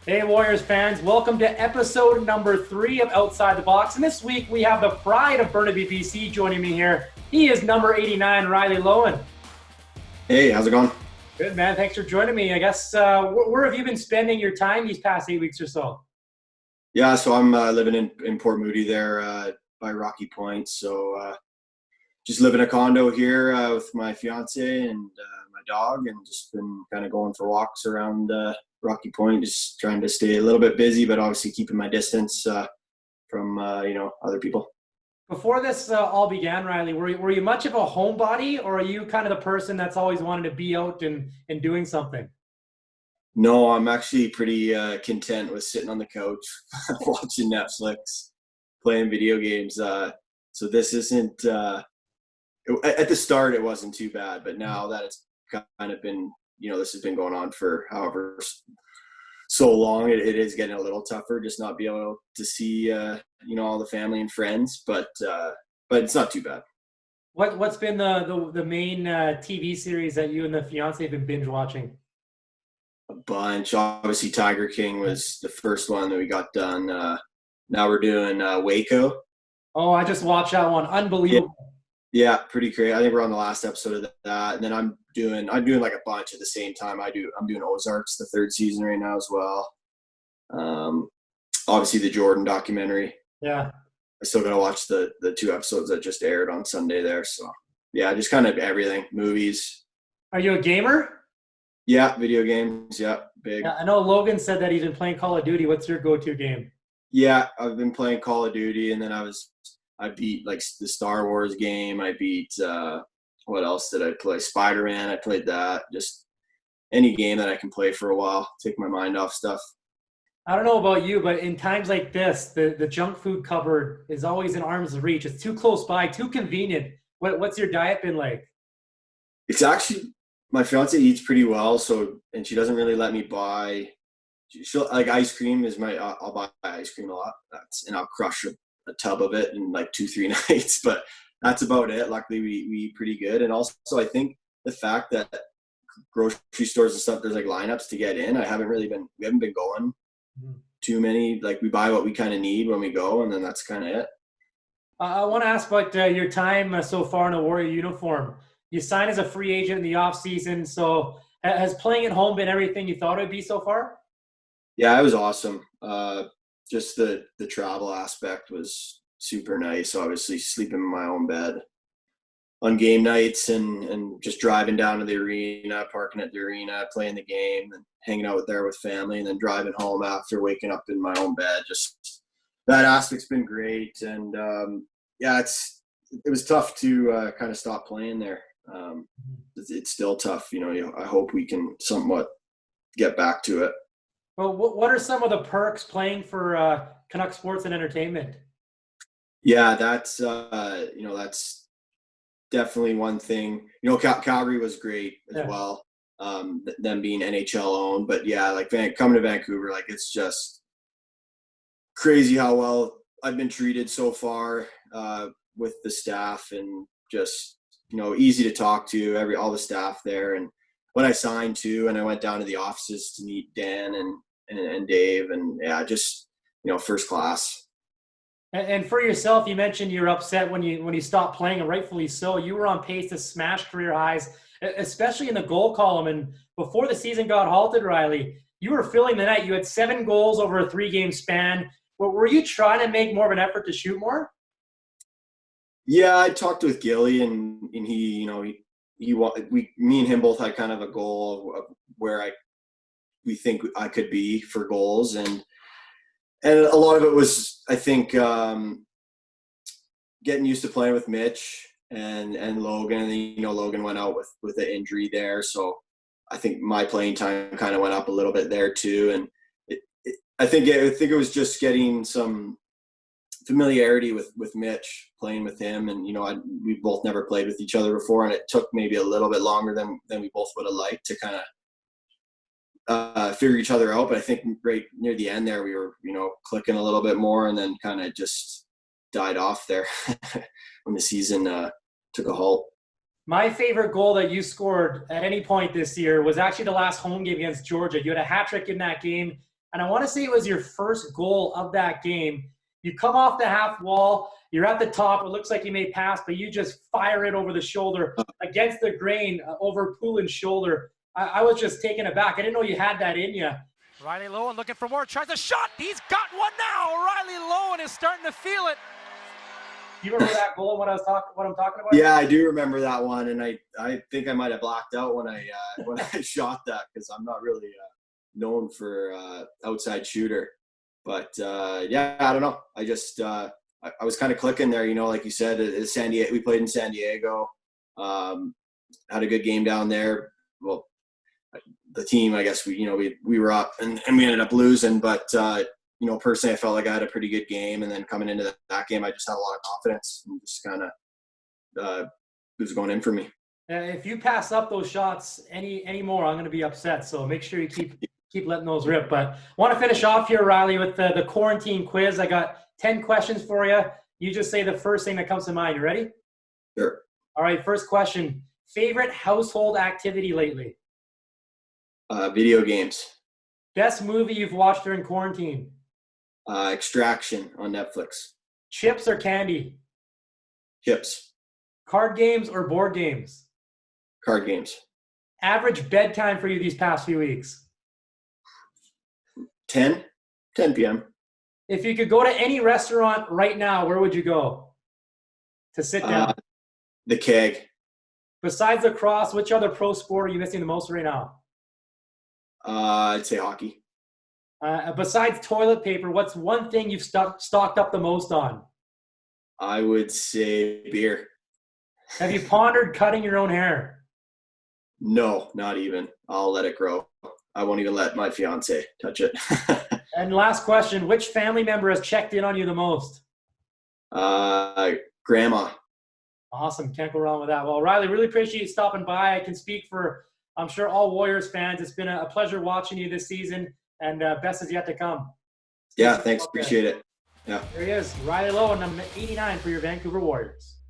Hey Warriors fans, welcome to episode number 3 of Outside the Box. And this week we have the pride of Burnaby, BC joining me here. He is number 89, Riley Loewen. Hey, how's it going? Good, man. Thanks for joining me. I guess, where have you been spending your time these past 8 weeks or so? Yeah, so I'm living in Port Moody there by Rocky Point. So just live in a condo here with my fiance and my dog, and just been kind of going for walks around Rocky Point, just trying to stay a little bit busy, but obviously keeping my distance from other people. Before this all began, Riley, were you much of a homebody, or are you kind of the person that's always wanted to be out and doing something? No, I'm actually pretty content with sitting on the couch watching Netflix, playing video games. So this isn't at the start it wasn't too bad, but now that it's kind of been, this has been going on for however so long, it is getting a little tougher, just not being able to see all the family and friends, but it's not too bad. What's been the main TV series that you and the fiance have been binge watching? A bunch. Obviously, Tiger King was the first one that we got done. Now we're doing Waco. Oh, I just watched that one. Yeah, Unbelievable. yeah, pretty great. I think we're on the last episode of that, and then I'm doing like a bunch at the same time. I'm doing Ozarks, the third season right now as well. Obviously the Jordan documentary. Yeah. I still gotta watch the 2 episodes that just aired on Sunday there. So yeah, just kind of everything. Movies. Are you a gamer? Yeah, video games. Yeah, big. Yeah, I know Logan said that he's been playing Call of Duty. What's your go-to game? Yeah, I've been playing Call of Duty, and then I beat like the Star Wars game. I beat what else did I play? Spider-Man. I played that. Just any game that I can play for a while, take my mind off stuff. I don't know about you, but in times like this, the junk food cupboard is always in arm's reach. It's too close by, too convenient. What's your diet been like? It's actually, my fiance eats pretty well, and she doesn't really let me buy. She'll like ice cream is I'll buy ice cream a lot. And I'll crush a tub of it in like 2-3 nights, but that's about it. Luckily, we eat pretty good, and also I think the fact that grocery stores and stuff, there's like lineups to get in. We haven't been going too many. Like we buy what we kind of need when we go, and then that's kind of it. I want to ask about your time so far in a Warrior uniform. You signed as a free agent in the off season, so has playing at home been everything you thought it would be so far? Yeah, it was awesome. Just the travel aspect was super nice. Obviously, sleeping in my own bed on game nights, and just driving down to the arena, parking at the arena, playing the game, and hanging out there with family, and then driving home after waking up in my own bed. Just that aspect's been great, and yeah, it was tough to kind of stop playing there. It's still tough, I hope we can somewhat get back to it. Well, what are some of the perks playing for Canuck Sports and Entertainment? Yeah, that's definitely one thing. Calgary was great as well. Them being NHL owned, but yeah, like coming to Vancouver, like it's just crazy how well I've been treated so far with the staff, and just easy to talk to all the staff there. And when I signed too, and I went down to the offices to meet Dan and Dave, and yeah, just first class. And for yourself, you mentioned you're upset when you stopped playing, and rightfully so. You were on pace to smash career highs, especially in the goal column. And before the season got halted, Riley, you were filling the net. You had 7 goals over a 3-game span. Were you trying to make more of an effort to shoot more? Yeah, I talked with Gilly, and he, me and him both had kind of a goal of where we think I could be for goals, and a lot of it was, I think, getting used to playing with Mitch and Logan. And Logan went out with an injury there, so I think my playing time kind of went up a little bit there too. And I think it was just getting some familiarity with Mitch, playing with him, and we both never played with each other before, and it took maybe a little bit longer than we both would have liked to kind of figure each other out. But I think right near the end there, we were clicking a little bit more, and then kind of just died off there when the season took a halt. My favorite goal that you scored at any point this year was actually the last home game against Georgia. You had a hat trick in that game. and I want to say it was your first goal of that game. You come off the half wall, you're at the top, it looks like you may pass, but you just fire it over the shoulder against the grain over Poulin's shoulder. I was just taken aback. I didn't know you had that in you. Riley Loewen looking for more, tries a shot, he's got one now! Riley Loewen is starting to feel it. You remember that goal? What I'm talking about? Yeah, I do remember that one, and I think I might have blacked out when I shot that because I'm not really known for outside shooter. But yeah, I don't know. I just I was kind of clicking there, you know, like you said. San Diego, we played in San Diego. Had a good game down there. Well, the team, I guess we were up and we ended up losing, but. You know, personally, I felt like I had a pretty good game, and then coming into that game, I just had a lot of confidence and just kind of it was going in for me. If you pass up those shots any more, I'm going to be upset. So make sure you keep letting those rip. But I want to finish off here, Riley, with the quarantine quiz. I got 10 questions for you. You just say the first thing that comes to mind. You ready? Sure. All right. First question: favorite household activity lately? Video games. Best movie you've watched during quarantine? Extraction on Netflix. Chips or candy? Chips. Card games or board games? Card games. Average bedtime for you these past few weeks? 10 p.m. If you could go to any restaurant right now, where would you go to sit down? The Keg. Besides lacrosse, which other pro sport are you missing the most right now? I'd say hockey. Besides toilet paper, what's one thing you've stocked up the most on? I would say beer. Have you pondered cutting your own hair? No, not even. I'll let it grow. I won't even let my fiance touch it. And last question, which family member has checked in on you the most? Grandma. Awesome. Can't go wrong with that. Well, Riley, really appreciate you stopping by. I can speak for, I'm sure, all Warriors fans. It's been a pleasure watching you this season. And best is yet to come. Yeah, thanks. Appreciate it. Yeah. There he is, Riley Loewen, number 89 for your Vancouver Warriors.